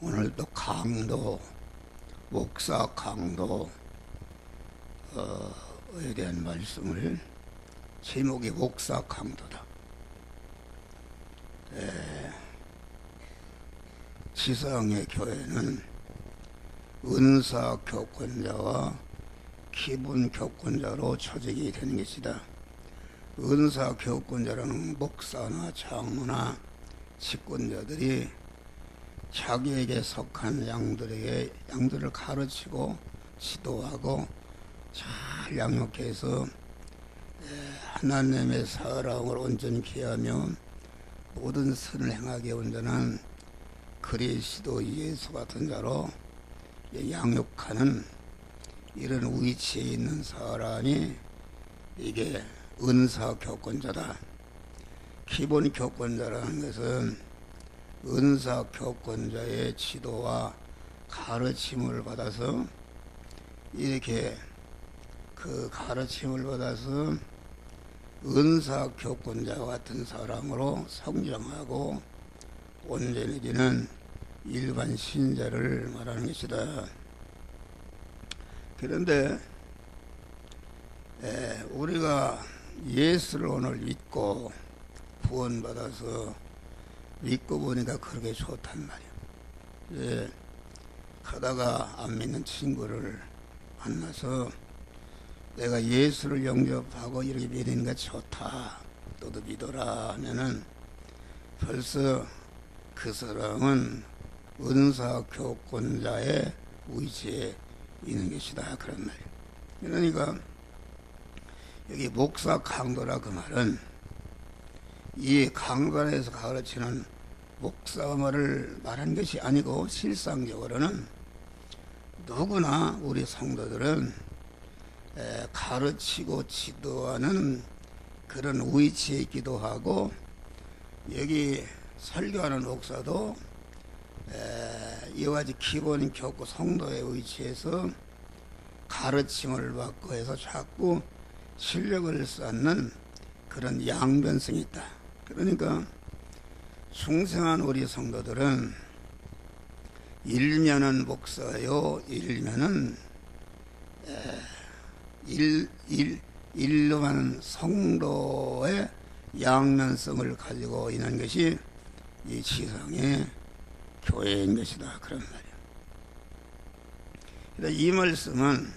오늘도 강도, 목사 강도에 대한 말씀을, 제목이 목사 강도다. 지상의 교회는 은사 교권자와 기분 교권자로 조직이 되는 것이다. 은사 교권자라는 목사나 장로나 직권자들이 자기에게 속한 양들을 가르치고 지도하고 잘 양육해서 하나님의 사랑을 온전히 하며 모든 선을 행하게 온전한 그리스도 예수 같은 자로 양육하는 이런 위치에 있는 사람이 이게 은사 교권자다. 기본 교권자라는 것은 은사 교권자의 지도와 가르침을 받아서 이렇게 그 가르침을 받아서 은사 교권자 같은 사람으로 성장하고 온전해지는 일반 신자를 말하는 것이다. 그런데 우리가 예수를 오늘 믿고 구원받아서 믿고 보니까 그렇게 좋단 말이야. 가다가 안 믿는 친구를 만나서 내가 예수를 영접하고 이렇게 믿는 게 좋다, 너도 믿어라 하면은 벌써 그 사람은 은사 교권자의 위치에 있는 것이다, 그런 말이야. 그러니까 여기 목사 강도라 그 말은 이 강단에서 가르치는 목사말을 말한 것이 아니고, 실상적으로는 누구나 우리 성도들은 가르치고 지도하는 그런 위치에 있기도 하고, 여기 설교하는 목사도 이와 같이 기본 교구 성도의 위치에서 가르침을 받고 해서 자꾸 실력을 쌓는 그런 양변성이 있다. 그러니까 중생한 우리 성도들은 일면은 목사요, 일면은 일름한 성도의 양면성을 가지고 있는 것이 이 지상의 교회인 것이다, 그런 말이야. 이 말씀은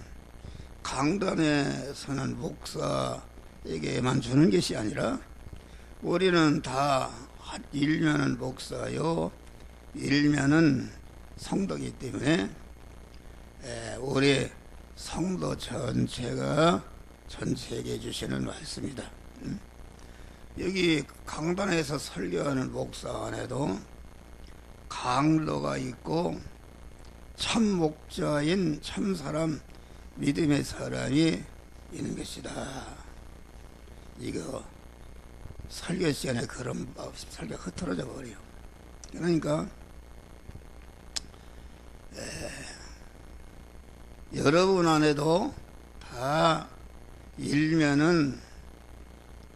강단에 서는 목사에게만 주는 것이 아니라 우리는 다 일면은 목사요, 일면은 성도이기 때문에 우리 성도 전체에게 주시는 말씀이다. 여기 강단에서 설교하는 목사 안에도 강도가 있고 참 목자인 참 사람, 믿음의 사람이 있는 것이다. 이거 설교 시간에 그런 설교가 흐트러져 버려요. 그러니까 여러분 안에도 다 일면은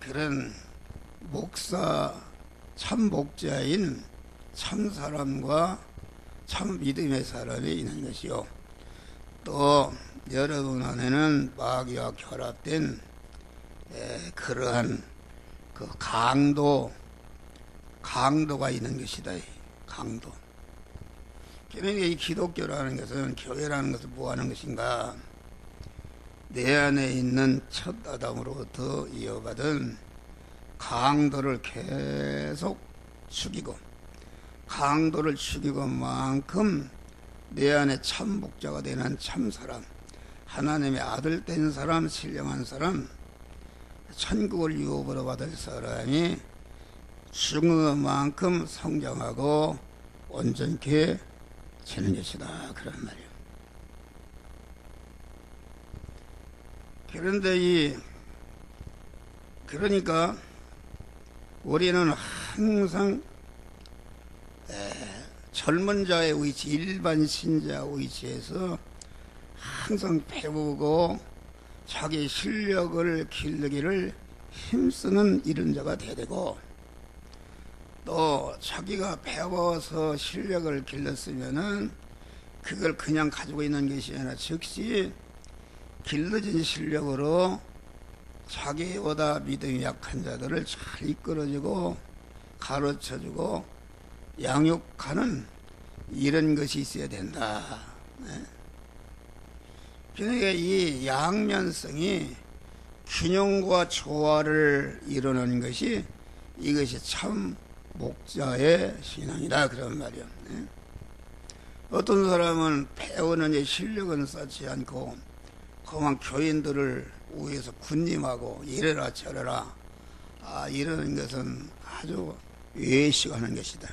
그런 목사, 참 목자인 참 사람과 참 믿음의 사람이 있는 것이요, 또 여러분 안에는 마귀와 결합된 그러한 그 강도가 있는 것이다. 강도. 그러니까 이 기독교라는 것은, 교회라는 것은 뭐 하는 것인가? 내 안에 있는 첫 아담으로부터 이어받은 강도를 계속 죽이고, 강도를 죽이고 만큼 내 안에 참 목자가 되는 참 사람, 하나님의 아들 된 사람, 신령한 사람, 천국을 유업으로 받을 사람이 죽은 만큼 성장하고 온전케 되는 것이다, 그런 말이에요. 그런데 그러니까 우리는 항상 젊은 자의 위치, 일반 신자 위치에서 항상 배우고 자기 실력을 기르기를 힘쓰는 이런 자가 돼야 되고, 또 자기가 배워서 실력을 길렀으면은 그걸 그냥 가지고 있는 것이 아니라 즉시 길러진 실력으로 자기보다 믿음이 약한 자들을 잘 이끌어주고 가르쳐주고 양육하는 이런 것이 있어야 된다. 그러니까 이 양면성이 균형과 조화를 이루는 것이 이것이 참 목자의 신앙이다 그런 말이야. 어떤 사람은 배우는 실력은 쌓지 않고 그만 교인들을 위해서 군림하고 이래라 저래라 이러는 것은 아주 외식하는 것이다.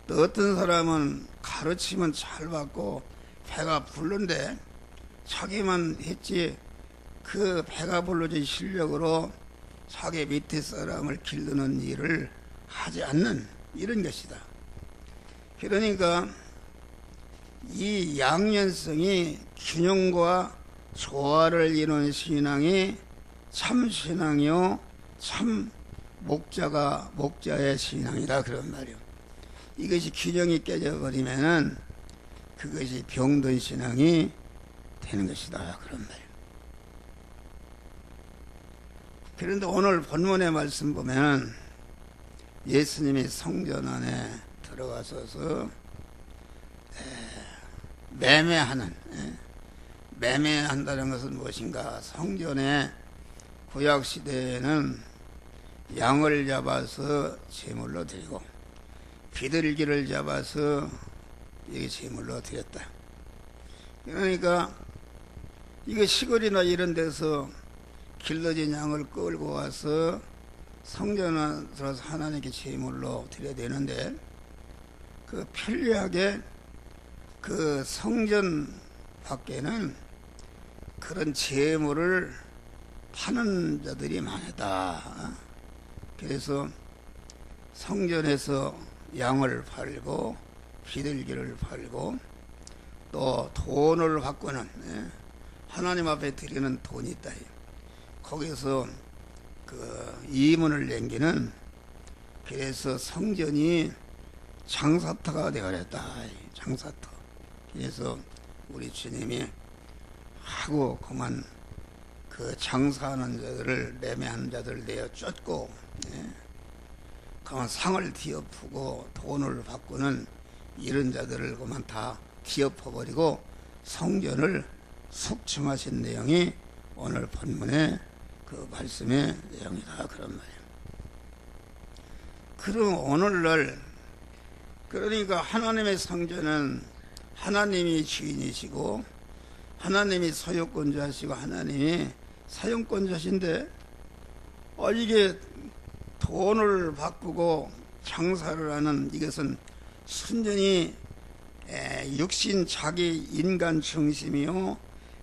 또 어떤 사람은 가르치면 잘 받고 배가 부른데 자기만 했지 그 배가 불러진 실력으로 자기 밑에 사람을 기르는 일을 하지 않는 이런 것이다. 그러니까 이 양면성이 균형과 조화를 이루는 신앙이 참 신앙이요 참 목자의 신앙이다 그런 말이요. 이것이 균형이 깨져버리면은 그것이 병든 신앙이 되는 것이다 그런 말이요. 그런데 오늘 본문의 말씀 보면 예수님이 성전 안에 들어가셔서 매매한다는 것은 무엇인가? 성전의 구약 시대에는 양을 잡아서 제물로 드리고 비둘기를 잡아서 이게 제물로 드렸다. 그러니까 이거 시골이나 이런 데서 길러진 양을 끌고 와서 성전에 들어서 하나님께 제물로 드려야 되는데 그 편리하게 그 성전 밖에는 그런 제물을 파는 자들이 많다. 그래서 성전에서 양을 팔고 비둘기를 팔고 또 돈을 받고는 하나님 앞에 드리는 돈이 있다. 거기서 그 이문을 남기는 그래서 성전이 장사터가 되어버렸다. 장사터. 그래서 우리 주님이 하고 그만 그 장사하는 자들을 매매하는 자들을 내어 쫓고 그만 상을 뒤엎고 돈을 받고는 이런 자들을 그만 다 뒤엎어버리고 성전을 숙청하신 내용이 오늘 본문의 그 말씀의 내용이다 그런 말이에요. 그럼 오늘날 그러니까 하나님의 성전은 하나님이 주인이시고 하나님이 소유권자시고 하나님이 사용권자신데 이게 돈을 바꾸고 장사를 하는 이것은 순전히 육신 자기 인간 중심이요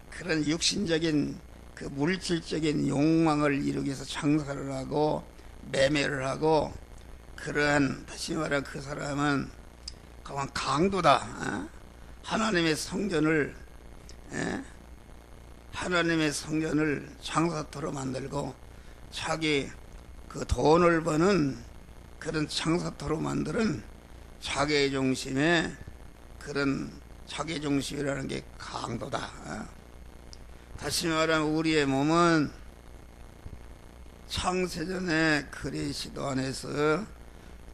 그런 육신적인 그 물질적인 욕망을 이루기 위해서 장사를 하고 매매를 하고 그러한 다시 말하면 그 사람은 그만 강도다. 하나님의 성전을 장사터로 만들고 자기 그 돈을 버는 그런 장사터로 만드는 자기 중심의 그런 자기 중심이라는 게 강도다. 다시 말하면 우리의 몸은 창세전에 그리스도 안에서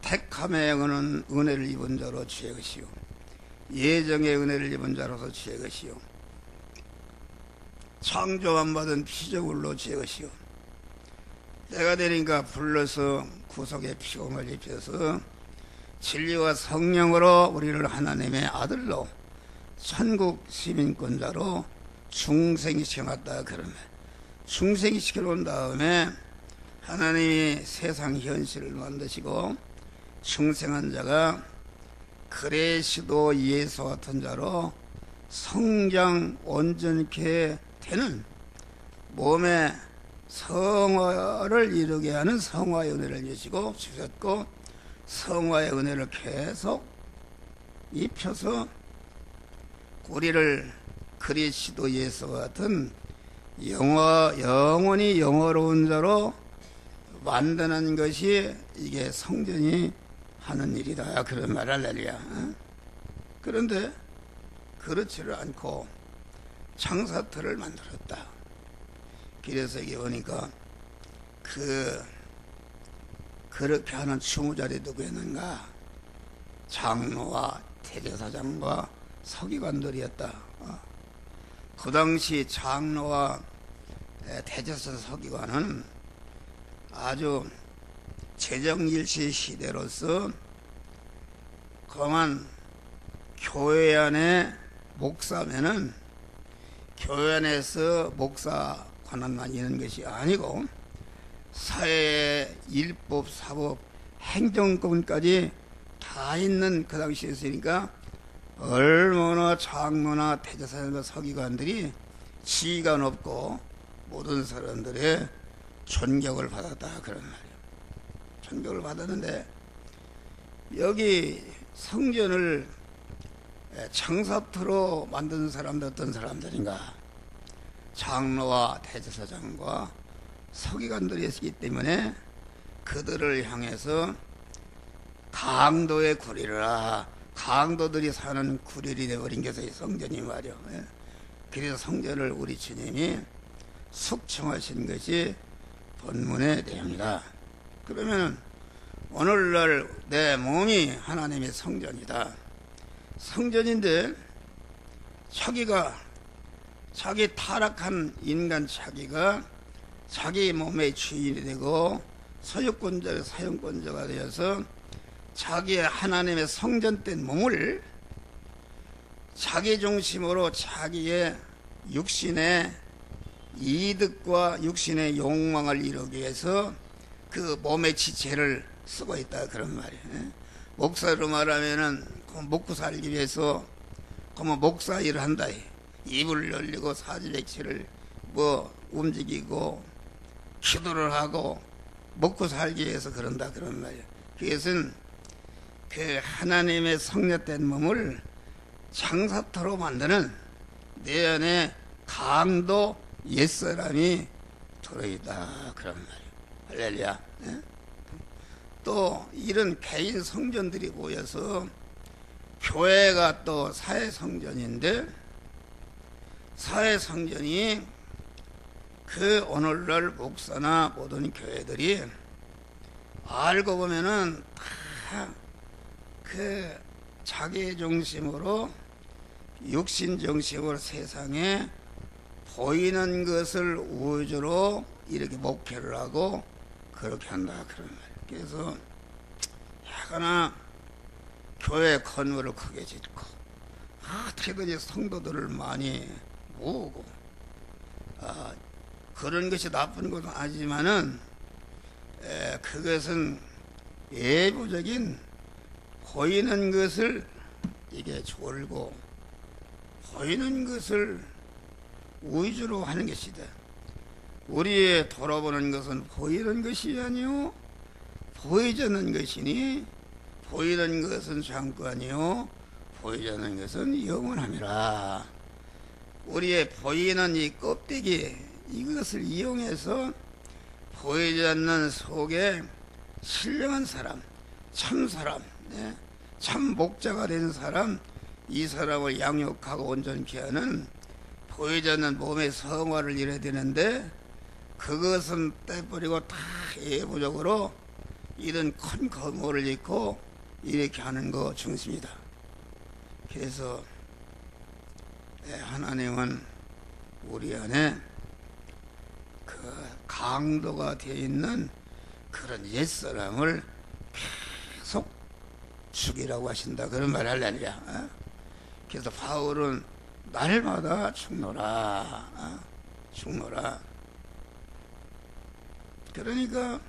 택함의 은혜를 입은 자로 주의 것이요 예정의 은혜를 입은 자로서 주의 것이요 창조만 받은 피조물로 주의 것이요 때가 되니까 불러서 구속의 피공을 입혀서 진리와 성령으로 우리를 하나님의 아들로 천국 시민권자로 중생시켜놨다 그러면 중생시켜 놓은 다음에 하나님이 세상 현실을 만드시고 중생한 자가 그리스도 예수 같은 자로 성장 온전케 되는 몸의 성화를 이루게 하는 성화의 은혜를 주셨고 성화의 은혜를 계속 입혀서 우리를 그리스도 예수 같은 영원히 영화로운 자로 만드는 것이 이게 성전이 하는 일이다. 그런 말을 할렐루야. 그런데 그렇지를 않고 장사터를 만들었다. 그래서 이게 보니까 그렇게 하는 추무자리 누구였는가? 장로와 대제사장과 서기관들이었다. 그 당시 장로와 대제사장 서기관은 아주 재정일치 시대로서 그만 교회 안에 목사면은 교회 안에서 목사 권한만 있는 것이 아니고 사회의 일법, 사법, 행정권까지 다 있는 그 당시였으니까 얼마나 장로나 대제사장과 서기관들이 지위가 높고 모든 사람들의 존경을 받았다. 그런 말이에요. 존경을 받았는데 여기 성전을 장사터로 만든 사람들 어떤 사람들인가? 장로와 대제사장과 서기관들이었기 때문에 그들을 향해서 강도의 구리라, 강도들이 사는 구리리 되어버린 것이 성전이 말이요. 그래서 성전을 우리 주님이 숙청하신 것이 본문의 내용이다. 그러면 오늘날 내 몸이 하나님의 성전이다. 성전인데 자기 타락한 인간 자기가 자기 몸의 주인이 되고 소유권자, 사용권자가 되어서 자기의 하나님의 성전된 몸을 자기 중심으로 자기의 육신의 이득과 육신의 욕망을 이루기 위해서 그 몸의 지체를 쓰고 있다. 그런 말이에요. 목사로 말하면은 먹고 살기 위해서 목사 일을 한다. 입을 열리고 사지백체를 움직이고 기도를 하고 먹고 살기 위해서 그런다. 그런 말이에요. 그것은 그 하나님의 성녀된 몸을 장사터로 만드는 내 안에 강도 옛사람이 들어있다. 그런 말이에요. 할렐루야. 또 이런 개인 성전들이 모여서 교회가 또 사회성전인데 사회성전이 그 오늘날 목사나 모든 교회들이 알고 보면은 다 그 자기 중심으로 육신 중심으로 세상에 보이는 것을 우주로 이렇게 목표를 하고 그렇게 한다. 그런 말이에요. 그래서 하거나 교회 건물을 크게 짓고 어떻게든지 성도들을 많이 모으고 그런 것이 나쁜 것은 아니지만은 그것은 외부적인 보이는 것을 이게 졸고 보이는 것을 위주로 하는 것이다. 우리의 돌아보는 것은 보이는 것이 아니요 보이지 않는 것이니 보이는 것은 잠깐이요 보이지 않는 것은 영원함이라. 우리의 보이는 이 껍데기 이것을 이용해서 보이지 않는 속에 신령한 사람, 참 사람, 참 목자가 된 사람, 이 사람을 양육하고 온전케 하는 보이지 않는 몸의 성화를 이뤄야 되는데 그것은 떼버리고 다 예부적으로 이런 큰 건물을 짓고 이렇게 하는 거 중심이다. 그래서 하나님은 우리 안에 그 강도가 되어 있는 그런 옛사람을 계속 죽이라고 하신다. 그런 말 할렐루야. 그래서 바울은 날마다 죽노라. 죽노라. 그러니까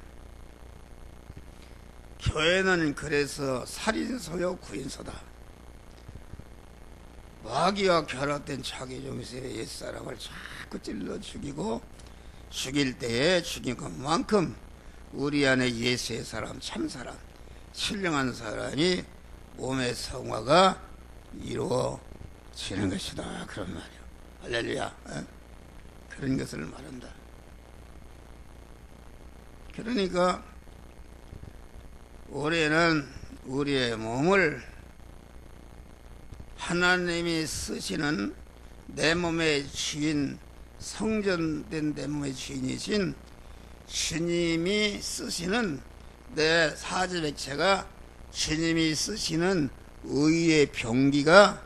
교회는 그래서 살인소요 구인소다. 마귀와 결합된 자기 중심의 옛사람을 자꾸 찔러 죽이고 죽일 때에 죽인 것만큼 우리 안에 예수의 사람, 참사람, 신령한 사람이 몸의 성화가 이루어지는 것이다. 그런 말이에요. 할렐루야. 그런 것을 말한다. 그러니까 우리는 우리의 몸을 하나님이 쓰시는 내 몸의 주인, 성전된 내 몸의 주인이신 주님이 쓰시는 내 사지백체가 주님이 쓰시는 의의 병기가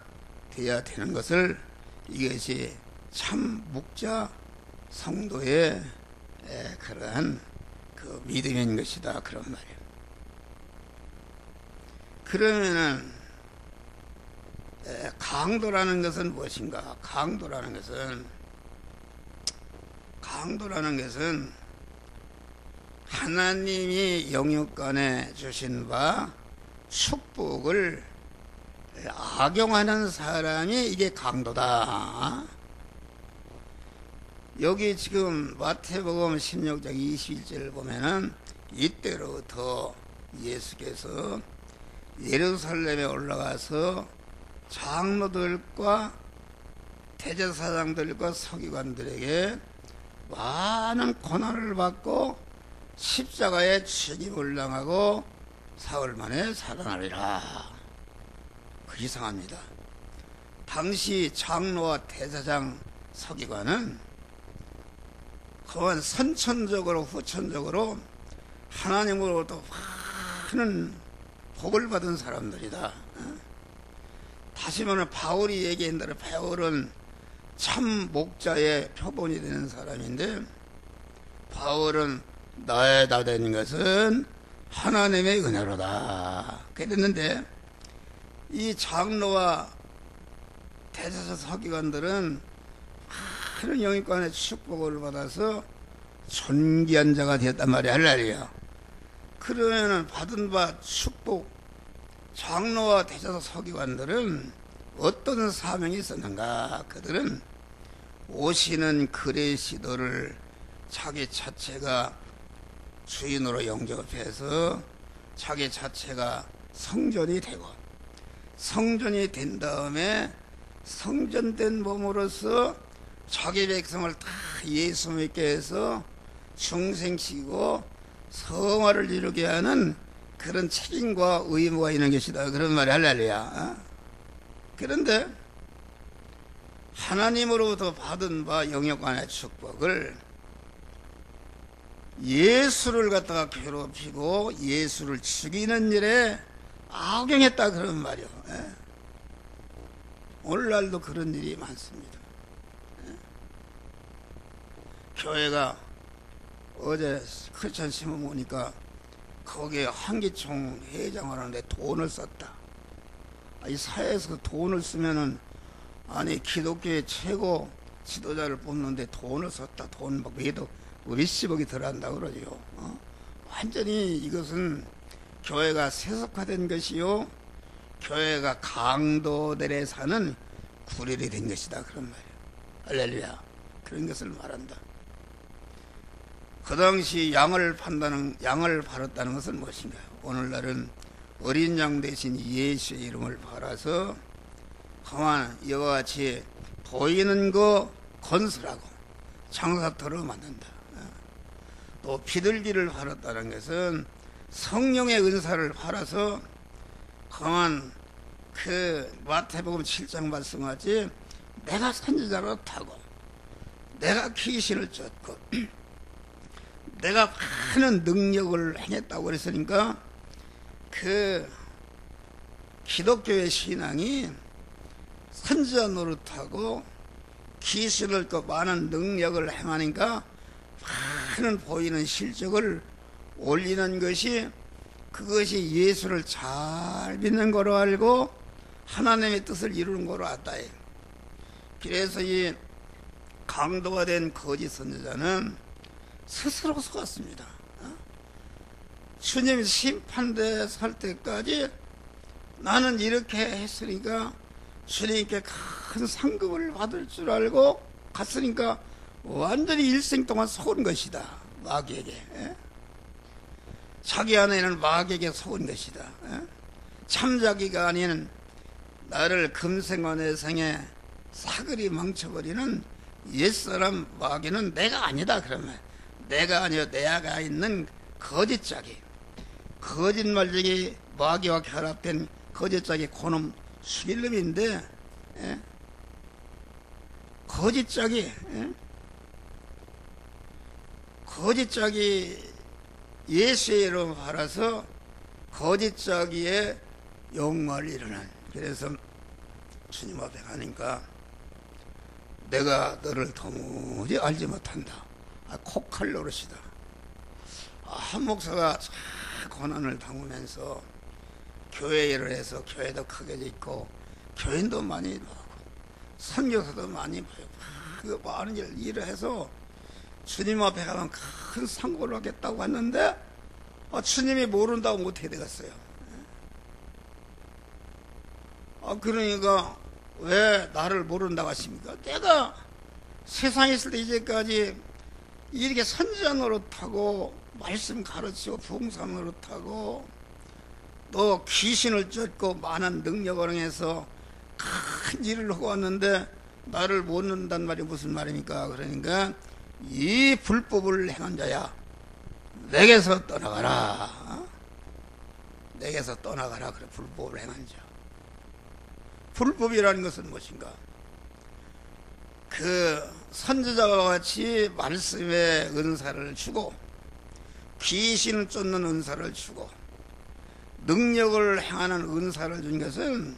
되어야 되는 것을, 이것이 참 목자 성도의 그러한 그 믿음인 것이다, 그런 말이에요. 그러면은 강도라는 것은 무엇인가? 강도라는 것은 하나님이 영육간에 주신 바 축복을 악용하는 사람이 이게 강도다. 여기 지금 마태복음 16장 21절을 보면은 이때로부터 예수께서 예루살렘에 올라가서 장로들과 대제사장들과 서기관들에게 많은 고난을 받고 십자가에 죽임을 당하고 사흘 만에 살아나리라. 그 이상합니다. 당시 장로와 대제사장 서기관은 그만 선천적으로 후천적으로 하나님으로부터 많은 복을 받은 사람들이다. 다시 말하면 바울이 얘기한 대로 바울은 참 목자의 표본이 되는 사람인데, 바울은 나의 다 되는 것은 하나님의 은혜로다. 그랬는데 이 장로와 대제사 서기관들은 많은 영육간의 축복을 받아서 존귀한 자가 되었단 말이야, 할렐루야. 그러면은 받은 바 축복, 장로와 대제사 서기관들은 어떤 사명이 있었는가? 그들은 오시는 그리스도를 자기 자체가 주인으로 영접해서 자기 자체가 성전이 되고, 성전이 된 다음에 성전된 몸으로서 자기 백성을 다 예수 믿게 해서 중생시키고 성화를 이루게 하는 그런 책임과 의무가 있는 것이다, 그런 말이 할렐루야. 그런데 하나님으로부터 받은 바 영역간의 축복을 예수를 갖다가 괴롭히고 예수를 죽이는 일에 악용했다, 그런 말이요. 오늘날도 그런 일이 많습니다. 교회가 어제 크리스천 신문 보니까 거기에 한기총 회장을 하는데 돈을 썼다. 이 사회에서 돈을 쓰면은, 아니 기독교의 최고 지도자를 뽑는데 돈을 썼다. 돈 막 몇십억이 들어간다 그러죠. 완전히 이것은 교회가 세속화된 것이요, 교회가 강도들에 사는 구릴이 된 것이다, 그런 말이에요. 할렐루야. 그런 것을 말한다. 그 당시 양을 팔았다는 것은 무엇인가요? 오늘날은 어린 양 대신 예수의 이름을 팔아서 가만 이와 같이 보이는 거 건설하고 장사터로 만든다. 또 비둘기를 팔았다는 것은 성령의 은사를 팔아서 가만 그 마태복음 7장 말씀하지, 내가 선지자로 타고 내가 귀신을 쫓고 내가 많은 능력을 행했다고 그랬으니까 그 기독교의 신앙이 선지자 노릇하고 귀신을 그 많은 능력을 행하니까 많은 보이는 실적을 올리는 것이, 그것이 예수를 잘 믿는 거로 알고 하나님의 뜻을 이루는 거로 알다. 그래서 이 강도가 된 거짓 선지자는 스스로 속았습니다. 주님 심판대에 설 때까지 나는 이렇게 했으니까 주님께 큰 상급을 받을 줄 알고 갔으니까 완전히 일생 동안 속은 것이다, 마귀에게. 자기 안에는 마귀에게 속은 것이다. 참자기가 아닌 나를 금생원해생에 사그리 망쳐버리는 옛사람 마귀는 내가 아니다, 그러면 내가 아니요 내 안에 있는 거짓짝이, 거짓말쟁이 마귀와 결합된 거짓짝이 그놈 죽일 놈인데, 예? 거짓짝이, 예? 거짓짝이 예수의 이름 팔아서 거짓짝이의 영광을 이루는. 그래서 주님 앞에 가니까 내가 너를 도무지 알지 못한다. 콕할 노릇이다. 한 목사가 참 고난을 당하면서 교회 일을 해서 교회도 크게 짓고 교인도 많이 나오고 선교사도 많이 보고 그 많은 일을 해서 주님 앞에 가면 큰 상고를 하겠다고 했는데 주님이 모른다고 못해 되겠어요. 그러니까 왜 나를 모른다고 하십니까? 내가 세상에 있을 때 이제까지 이렇게 선지자 노릇하고 말씀 가르치고 부흥사 노릇하고 또 귀신을 쫓고 많은 능력을 행해서 큰 일을 하고 왔는데 나를 모른단 말이 무슨 말입니까? 그러니까 이 불법을 행한 자야 내게서 떠나가라. 내게서 떠나가라. 그래, 불법을 행한 자. 불법이라는 것은 무엇인가? 그 선지자와 같이 말씀의 은사를 주고 귀신을 쫓는 은사를 주고 능력을 행하는 은사를 준 것은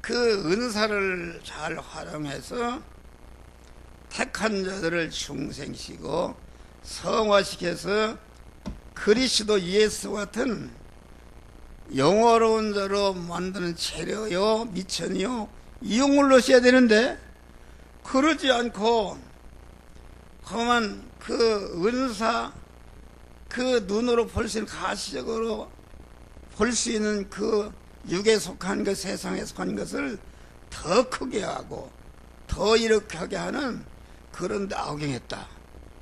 그 은사를 잘 활용해서 택한 자들을 중생시키고 성화시켜서 그리스도 예수 같은 영화로운 자로 만드는 재료요 미천이요 이용을 넣으셔야 되는데 그러지 않고 그만 그 은사 그 눈으로 볼 수 있는 가시적으로 볼 수 있는 그 육에 속한 것 세상에 속한 것을 더 크게 하고 더 이렇게 하게 하는 그런 데 악용했다.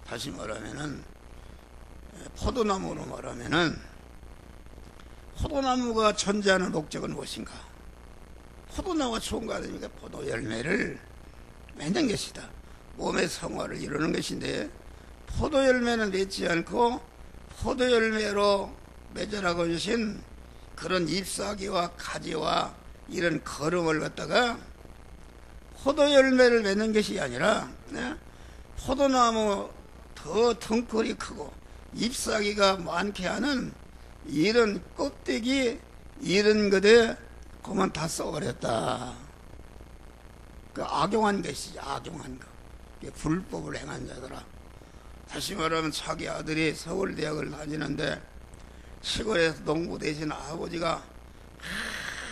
다시 말하면은 포도나무로 말하면은 포도나무가 존재하는 목적은 무엇인가? 포도나무가 좋은 거 아닙니까? 포도 열매를 맺는 것이다. 몸의 성화를 이루는 것인데 포도 열매는 맺지 않고 포도 열매로 맺으라고 주신 그런 잎사귀와 가지와 이런 거름을 갖다가 포도 열매를 맺는 것이 아니라 포도나무 더 덩굴이 크고 잎사귀가 많게 하는 이런 껍데기 이런 것에 그만 다 써버렸다. 그 악용한 것이지. 악용한 것. 불법을 행한 자더라. 다시 말하면 자기 아들이 서울대학을 다니는데 시골에서 농부 대신 아버지가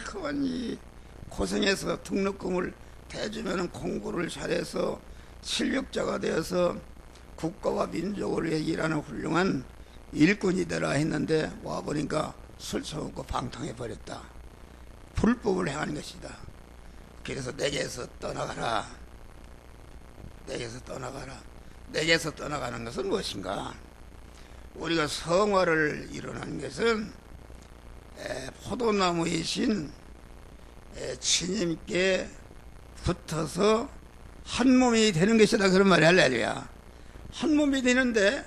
그만 이 고생해서 등록금을 대주면 공부를 잘해서 실력자가 되어서 국가와 민족을 위해 일하는 훌륭한 일꾼이 되라 했는데 와보니까 술 처먹고 방탕해버렸다. 불법을 행하는 것이다. 그래서 내게서 떠나가라. 내게서 떠나가라. 내게서 떠나가는 것은 무엇인가? 우리가 성화를 이루는 것은 포도나무이신 주님께 붙어서 한 몸이 되는 것이다. 그런 말이 할렐루야. 한 몸이 되는데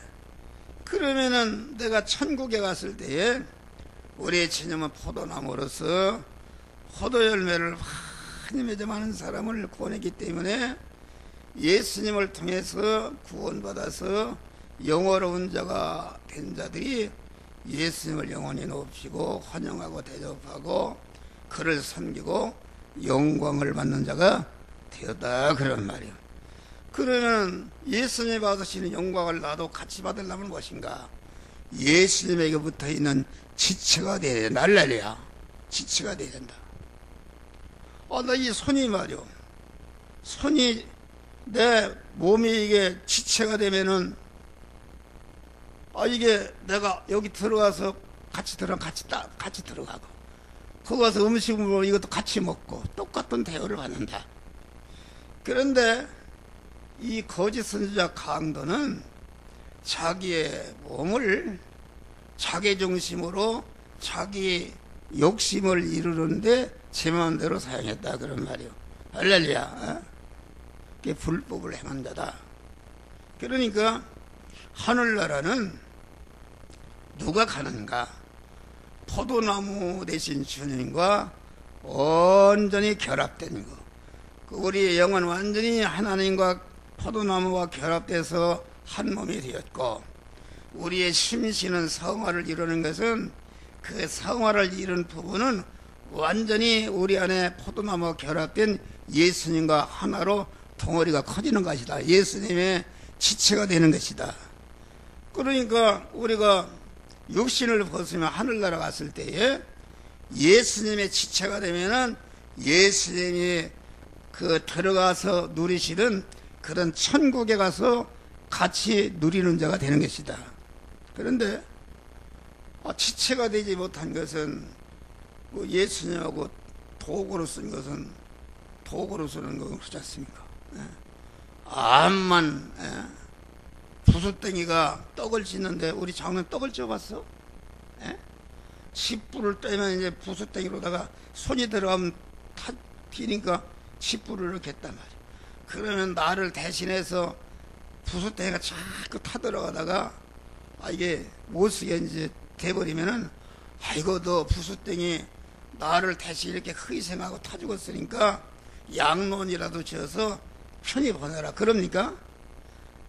그러면은 내가 천국에 갔을 때에 우리 주님은 포도나무로서 포도 열매를 많이 맺어 많은 사람을 구원했기 때문에 예수님을 통해서 구원받아서 영화로운 자가 된 자들이 예수님을 영원히 높이고 환영하고 대접하고 그를 섬기고 영광을 받는 자가 되었다. 그런 말이에요. 그러면 예수님이 받으시는 영광을 나도 같이 받으려면 무엇인가? 예수님에게 붙어있는 지체가 되어야 된다. 날라리야. 지체가 되어야 된다. 나 이 손이 말이요. 손이 내 몸이 이게 지체가 되면은 이게 내가 여기 들어가서 같이 들어가고 거기 가서 음식을 먹으면 이것도 같이 먹고 똑같은 대우를 받는다. 그런데 이 거짓 선지자 강도는 자기의 몸을 자기 중심으로 자기 욕심을 이루는데 제 마음대로 사용했다. 그런 말이요. 할렐루야. 그게 불법을 행한 자다. 그러니까 하늘나라는 누가 가는가? 포도나무 대신 주님과 온전히 결합된 거. 우리의 영은 완전히 하나님과 포도나무와 결합돼서 한 몸이 되었고, 우리의 심신은 성화를 이루는 것은 그 성화를 이룬 부분은 완전히 우리 안에 포도나무와 결합된 예수님과 하나로 덩어리가 커지는 것이다. 예수님의 지체가 되는 것이다. 그러니까 우리가 육신을 벗으면 하늘나라 갔을 때에 예수님의 지체가 되면은 예수님이 그 들어가서 누리시는 그런 천국에 가서 같이 누리는 자가 되는 것이다. 그런데 지체가 되지 못한 것은 예수님하고 도구로 쓴 것은 도구로 쓰는 거 그렇지 않습니까? 암만 부숫덩이가 떡을 짓는데 우리 장로님 떡을 쪄봤어? 칫불을 떼면 이제 부숫덩이로다가 손이 들어가면 튀니까 칫불을 이렇게 했단 말이야. 그러면 나를 대신해서 부숫덩이가 자꾸 타들어가다가 이게 못쓰게 이제 돼버리면은 아이고 너 부숫덩이 나를 대신 이렇게 희생하고 타 죽었으니까 양론이라도 지어서 편히 보내라. 그럽니까?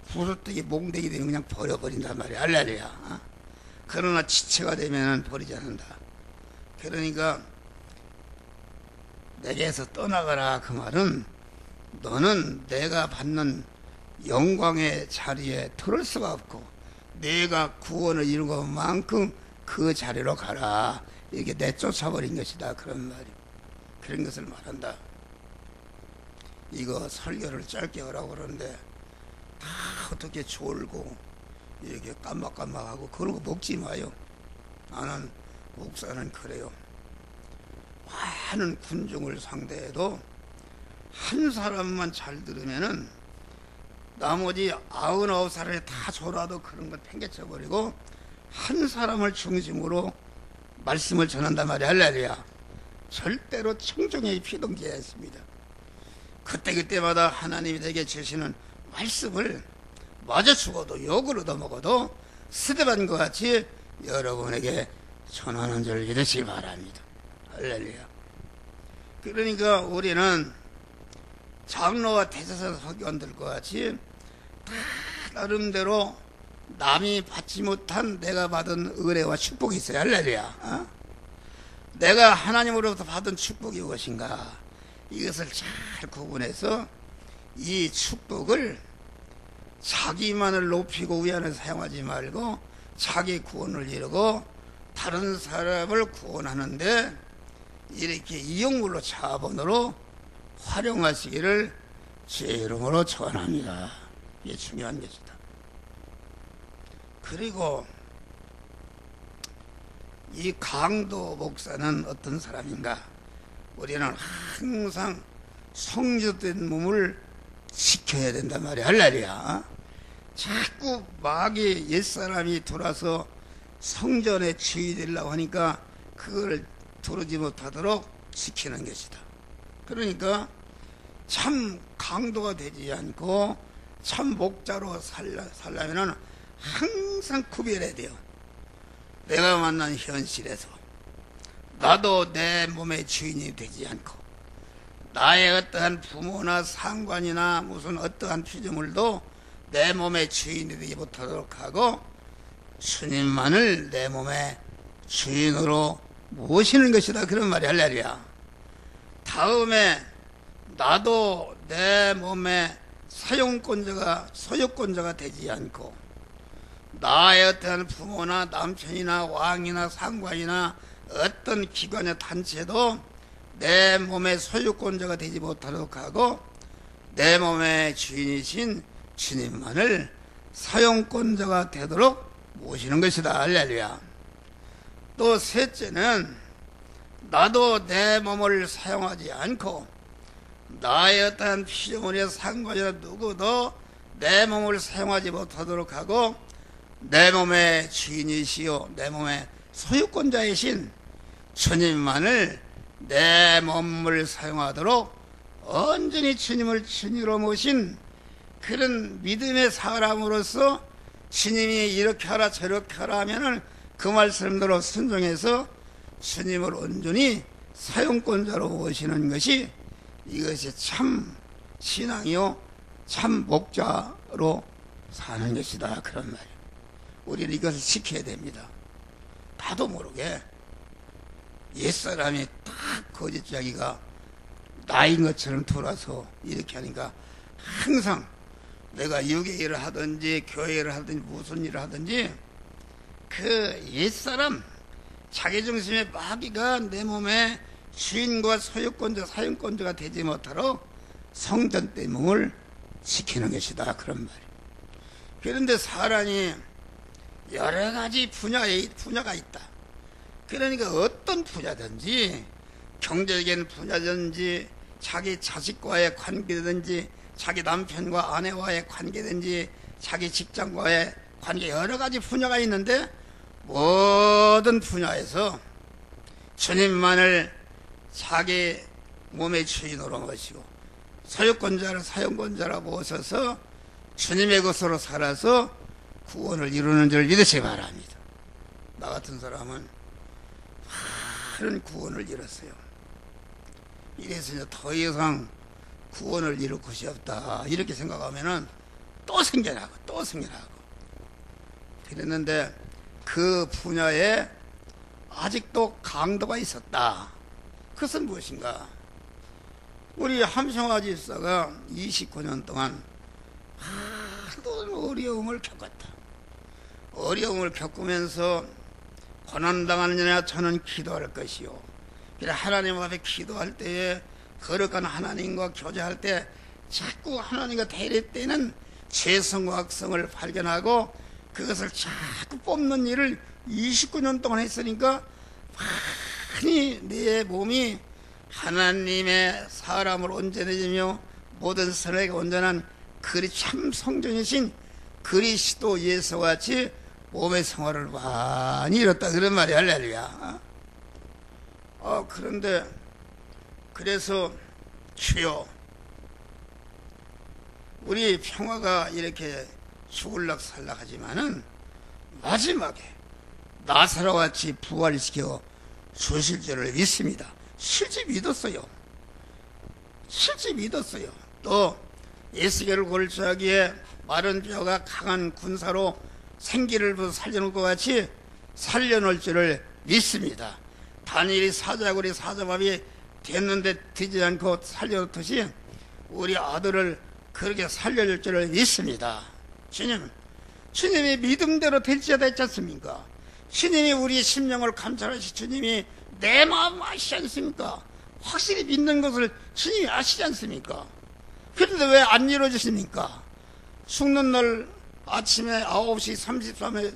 부숫덩이 몽댕이 되면 그냥 버려버린단 말이야. 알랄리야. 그러나 지체가 되면 버리지 않는다. 그러니까 내게서 떠나가라 그 말은 너는 내가 받는 영광의 자리에 들을 수가 없고 내가 구원을 이룬 것만큼 그 자리로 가라. 이렇게 내쫓아버린 것이다. 그런 말이. 그런 것을 말한다. 이거 설교를 짧게 하라고 그러는데 다 어떻게 졸고 이렇게 깜박깜박하고 그런 거 먹지 마요. 나는 목사는 그래요. 많은 군중을 상대해도 한 사람만 잘 들으면은 나머지 99사람이 다 졸아도 그런 거 팽개쳐버리고 한 사람을 중심으로 말씀을 전한단 말이야. 할렐루야. 절대로 청중의 피동제였습니다. 그때그때마다 하나님이 내게 주시는 말씀을 마저 죽어도 욕을 얻어먹어도 스데반과 같이 여러분에게 전하는 줄 믿으시기 바랍니다. 할렐루야. 그러니까 우리는 장로와 대제사 서기관들과 같이 다 나름대로 남이 받지 못한 내가 받은 은혜와 축복이 있어요. 할렐루야. 내가 하나님으로부터 받은 축복이 무엇인가? 이것을 잘 구분해서 이 축복을 자기만을 높이고 위안을 사용하지 말고 자기 구원을 이루고 다른 사람을 구원하는데 이렇게 이용물로 자본으로 활용하시기를 주의 이름으로 축원합니다. 이게 중요한 것이다. 그리고 이 강도 목사는 어떤 사람인가? 우리는 항상 성주된 몸을 지켜야 된단 말이야. 할렐루야. 자꾸 마귀 옛사람이 들어와서 성전에 주의 되려고 하니까 그걸 두르지 못하도록 지키는 것이다. 그러니까 참 강도가 되지 않고 참 목자로 살려면 항상 구별해야 돼요. 내가 만난 현실에서 나도 내 몸의 주인이 되지 않고 나의 어떠한 부모나 상관이나 무슨 어떠한 피조물도 내 몸의 주인이 되지 못하도록 하고 주님만을 내 몸의 주인으로 모시는 것이다. 그런 말이 할렐루야. 다음에 나도 내 몸의 사용권자가 소유권자가 되지 않고 나의 어떠한 부모나 남편이나 왕이나 상관이나 어떤 기관이나 단체도 내 몸의 소유권자가 되지 못하도록 하고 내 몸의 주인이신 주님만을 사용권자가 되도록 모시는 것이다. 할렐루야. 또 셋째는 나도 내 몸을 사용하지 않고 나의 어떠한 피조물의 상관이나 누구도 내 몸을 사용하지 못하도록 하고 내 몸의 주인이시요 내 몸의 소유권자이신 주님만을 내 몸을 사용하도록 온전히 주님을 주님으로 모신 그런 믿음의 사람으로서 주님이 이렇게 하라 저렇게 하라 하면은 그 말씀대로 순종해서 주님을 온전히 사용권자로 모시는 것이 이것이 참 신앙이요 참 목자로 사는 것이다 그런 말이에요. 우리는 이것을 지켜야 됩니다. 나도 모르게 옛사람이 딱 거짓자기가 나인 것처럼 돌아서 이렇게 하니까 항상 내가 유괴일을 하든지 교회를 하든지 무슨 일을 하든지 그 옛사람 자기중심의 마귀가 내 몸에 주인과 소유권자 사용권자가 되지 못하도록 성전의 몸을 지키는 것이다 그런 말이에요. 그런데 사람이 여러 가지 분야가 있다. 그러니까 어떤 분야든지 경제적인 분야든지 자기 자식과의 관계든지 자기 남편과 아내와의 관계든지 자기 직장과의 관계 여러 가지 분야가 있는데 모든 분야에서 주님만을 자기 몸의 주인으로 모시고 소유권자를 사용권자로 모셔서 주님의 것으로 살아서 구원을 이루는 줄 믿으시기 바랍니다. 나 같은 사람은 많은 구원을 이뤘어요. 이래서 이제 더 이상 구원을 이룰 것이 없다 이렇게 생각하면은 또 생겨나고 그랬는데 그 분야에 아직도 강도가 있었다. 그것은 무엇인가? 우리 함성화 집사가 29년 동안 하도 어려움을 겪었다. 어려움을 겪으면서 고난당하는 자나 저는 기도할 것이요. 하나님 앞에 기도할 때에 거룩한 하나님과 교제할 때 자꾸 하나님과 대립 때는 죄성과 악성을 발견하고 그것을 자꾸 뽑는 일을 29년 동안 했으니까 많이 내 몸이 하나님의 사람을 온전해지며 모든 선에게 온전한 그리 참 성전이신 그리스도 예수와 같이 몸의 생활을 많이 잃었다 그런 말이 할렐루야. 그런데 그래서 주여 우리 평화가 이렇게 죽을락살락 하지만은 마지막에 나사로와 같이 부활시켜 주실 줄을 믿습니다. 실제 믿었어요. 또 예수께를 골짜기에 마른 뼈가 강한 군사로 생기를 살려놓을 것 같이 살려놓을 줄을 믿습니다. 다니엘이 사자굴이 사자밥이 됐는데 되지 않고 살려놓듯이 우리 아들을 그렇게 살려줄 줄을 믿습니다. 주님이 믿음대로 될지어다 했지 않습니까? 주님이 우리 심령을 감찰하시 주님이 내 마음 아시지 않습니까? 확실히 믿는 것을 주님이 아시지 않습니까? 그런데 왜 안 이루어지십니까? 죽는 날 아침에 9시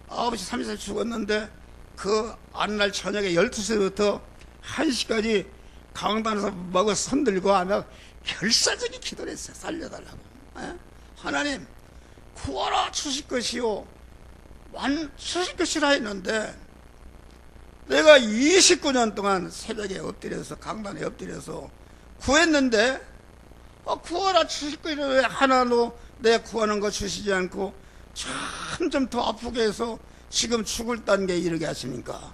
30분에 죽었는데 그 안날 저녁에 12시부터 1시까지 강단에서 먹어 손들고 하며 결사적인 기도를 했어요. 살려달라고. 하나님 구하라 주실 것이요 주실 것이라 했는데 내가 29년 동안 새벽에 엎드려서 강단에 엎드려서 구했는데 구하라 주실 것이라 왜 하나도 내 구하는 거 주시지 않고 점점 더 아프게 해서 지금 죽을 단계에 이르게 하십니까?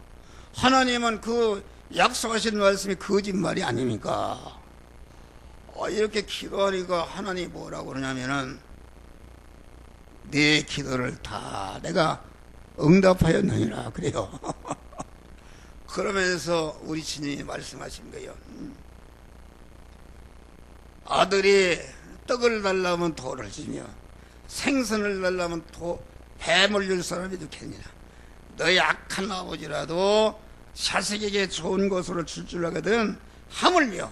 하나님은 그 약속하신 말씀이 거짓말이 아닙니까? 이렇게 기도하니까 하나님이 뭐라고 그러냐면은 네 기도를 다 내가 응답하였느니라 그래요. 그러면서 우리 주님이 말씀하신 거예요. 아들이 떡을 달라면 돌을 주며 생선을 달라면 뱀을 줄 사람이 좋겠느냐. 너희 악한 아버지라도 자식에게 좋은 것으로 줄 알거든 하물며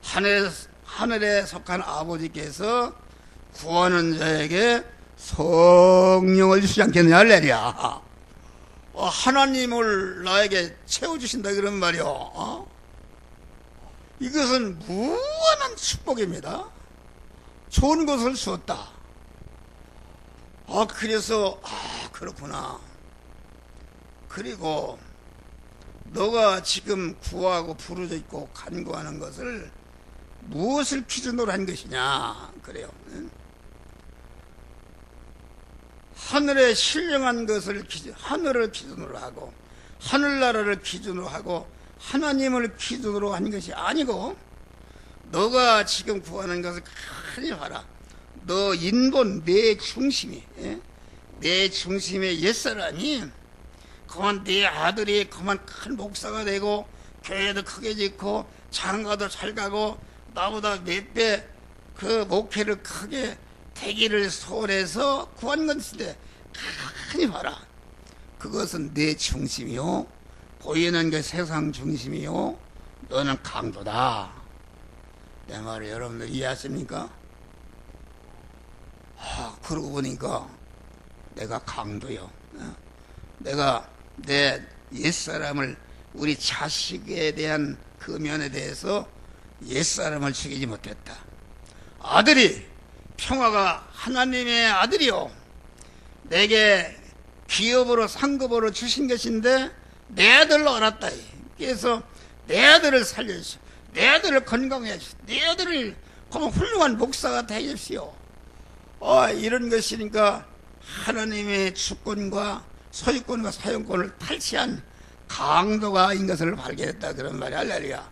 하늘에 속한 아버지께서 구하는 자에게 성령을 주시지 않겠느냐 할렐루야. 하나님을 나에게 채워주신다 그런 말이요. 이것은 무한한 축복입니다. 좋은 것을 주었다. 그래서 그렇구나. 그리고 너가 지금 구하고 부르짖고 있고 간구하는 것을 무엇을 기준으로 한 것이냐 그래요. 하늘에 신령한 것을 하늘을 기준으로 하고 하늘나라를 기준으로 하고 하나님을 기준으로 한 것이 아니고, 너가 지금 구하는 것을 크게 봐라. 너 인본 내 중심이, 내 중심의 옛사람이 그만 네 아들이 그만 큰 목사가 되고 교회도 크게 짓고 장가도 잘 가고 나보다 몇 배 그 목회를 크게 되기를 소원해서 구한 것인데, 크게 봐라. 그것은 내 중심이요, 보이는 게 세상 중심이요, 너는 강도다. 내 말을 여러분들 이해하십니까? 그러고 보니까 내가 강도요. 내가 내 옛사람을, 우리 자식에 대한 그 면에 대해서 옛사람을 죽이지 못했다. 아들이, 평화가 하나님의 아들이요, 내게 기업으로 상급으로 주신 것인데 내 아들로 알았다. 그래서 내 아들을 살려주시오, 내 아들을 건강해 주시오, 내 아들을 그만 훌륭한 목사가 되십시오. 이런 것이니까 하나님의 주권과 소유권과 사용권을 탈취한 강도가 인 것을 발견했다, 그런 말이 할렐루야.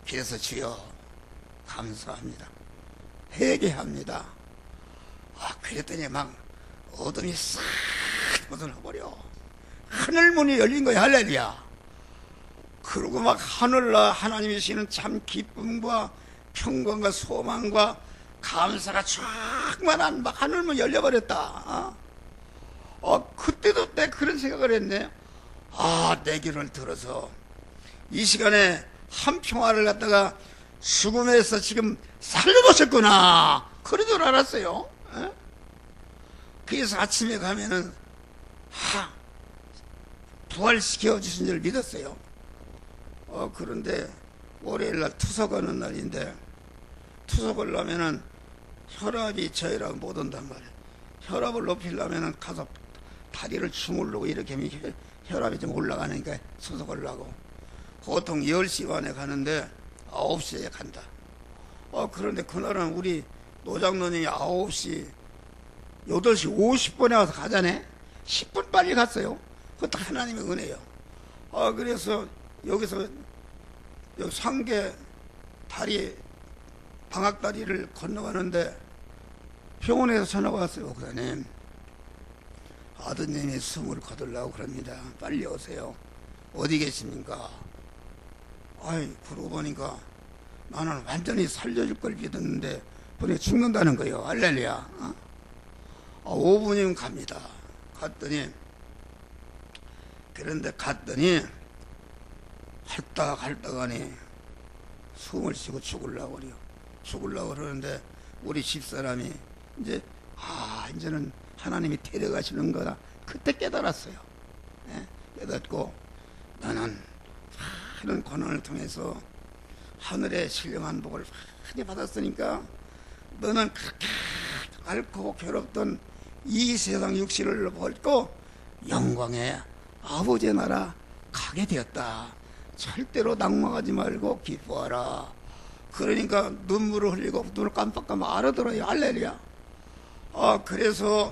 그래서 주여 감사합니다, 회개합니다. 그랬더니 막 어둠이 싹 벗어나버려. 하늘문이 열린 거야, 할렐루야. 그러고 막 하늘나 하나님이 주시는 참 기쁨과 평강과 소망과 감사가 충만한 막 하늘문 열려버렸다. 그때도 내 그런 생각을 했네. 내 길을 들어서 이 시간에 한평화를 갖다가 죽음에서 지금 살려보셨구나, 그런 줄 알았어요. 그래서 아침에 가면은 부활시켜 주신 줄 믿었어요. 그런데 월요일날 투석하는 날인데, 투석을 하면은 혈압이 저희랑 못 온단 말이에요. 혈압을 높이려면은 가서 다리를 주물르고 이렇게 하면 혈압이 좀 올라가니까 투석을 하고, 보통 10시 반에 가는데 9시에 간다. 그런데 그날은 우리 노장로님이 8시 8시 50분에 와서 가자네. 10분 빨리 갔어요. 그것도 하나님의 은혜요. 그래서 여기서 여기 상계 다리, 방학다리를 건너가는데 병원에서 전화가 왔어요. 목사님, 아드님이 숨을 거두려고 그럽니다. 빨리 오세요. 어디 계십니까? 그러고 보니까 나는 완전히 살려줄 걸 믿었는데 보니 죽는다는 거예요. 할렐루야. 5분이면 갑니다. 그런데 갔더니 할딱하니 숨을 쉬고 죽으려고 그래요. 죽으려고 그러는데 우리 집사람이 이제는 하나님이 데려가시는 거다, 그때 깨달았어요. 깨닫고, 너는 많은 고난을 통해서 하늘의 신령한 복을 많이 받았으니까 너는 그렇게 앓고 괴롭던 이 세상 육신을 버리고 영광의 아버지의 나라 가게 되었다. 절대로 낙망하지 말고 기뻐하라. 그러니까 눈물을 흘리고 눈을 깜빡깜빡 알아들어요. 할렐루야. 그래서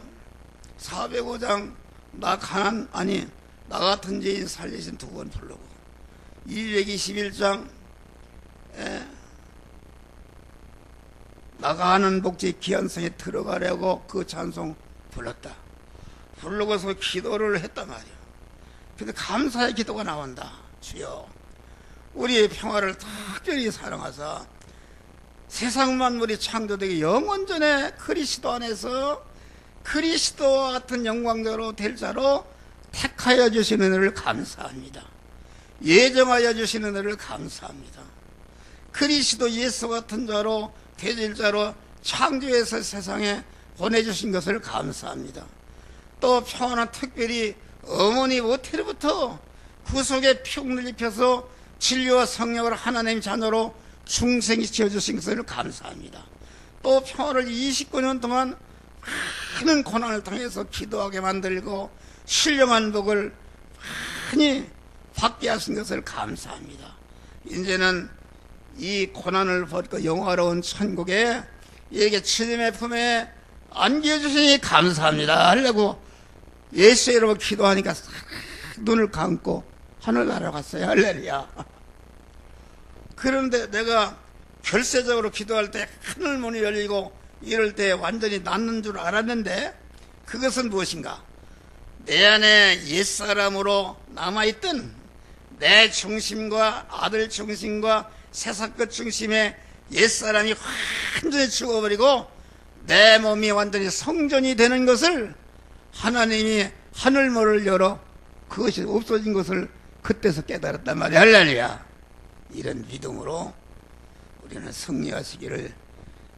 405장 나 같은 죄인 살리신 2번 부르고, 221장 나가 하는 복지 기한성에 들어가려고 그 찬송 불렀다. 부르고서 기도를 했단 말이야. 근데 감사의 기도가 나온다. 주여, 우리의 평화를 특별히 사랑하사 세상 만물이 창조되기 영원전에 그리스도 안에서 그리스도와 같은 영광자로 될 자로 택하여 주시는 은혜를 감사합니다. 예정하여 주시는 은혜를 감사합니다. 그리스도 예수 같은 자로 되질 자로 창조해서 세상에 보내주신 것을 감사합니다. 또 평안은 특별히 어머니 모태로부터 구속의 피를 입혀서 진리와 성령을 하나님 자녀로 중생시켜 주신 것을 감사합니다. 또 평화를 29년 동안 많은 고난을 통해서 기도하게 만들고 신령한 복을 많이 받게 하신 것을 감사합니다. 이제는 이 고난을 벗고 영화로운 천국에 이게 주님의 품에 안겨해 주시니 감사합니다 하려고 예수의 이름으로 기도하니까 싹 눈을 감고 하늘 날아갔어요. 할렐루야. 그런데 내가 결세적으로 기도할 때 하늘 문이 열리고 이럴 때 완전히 낫는 줄 알았는데 그것은 무엇인가? 내 안에 옛사람으로 남아있던 내 중심과 아들 중심과 세상 것 중심의 옛사람이 완전히 죽어버리고 내 몸이 완전히 성전이 되는 것을 하나님이 하늘문을 열어 그것이 없어진 것을 그때서 깨달았단 말이야. 할렐루야. 이런 믿음으로 우리는 승리하시기를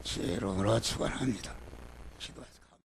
주의 이름으로 축원합니다.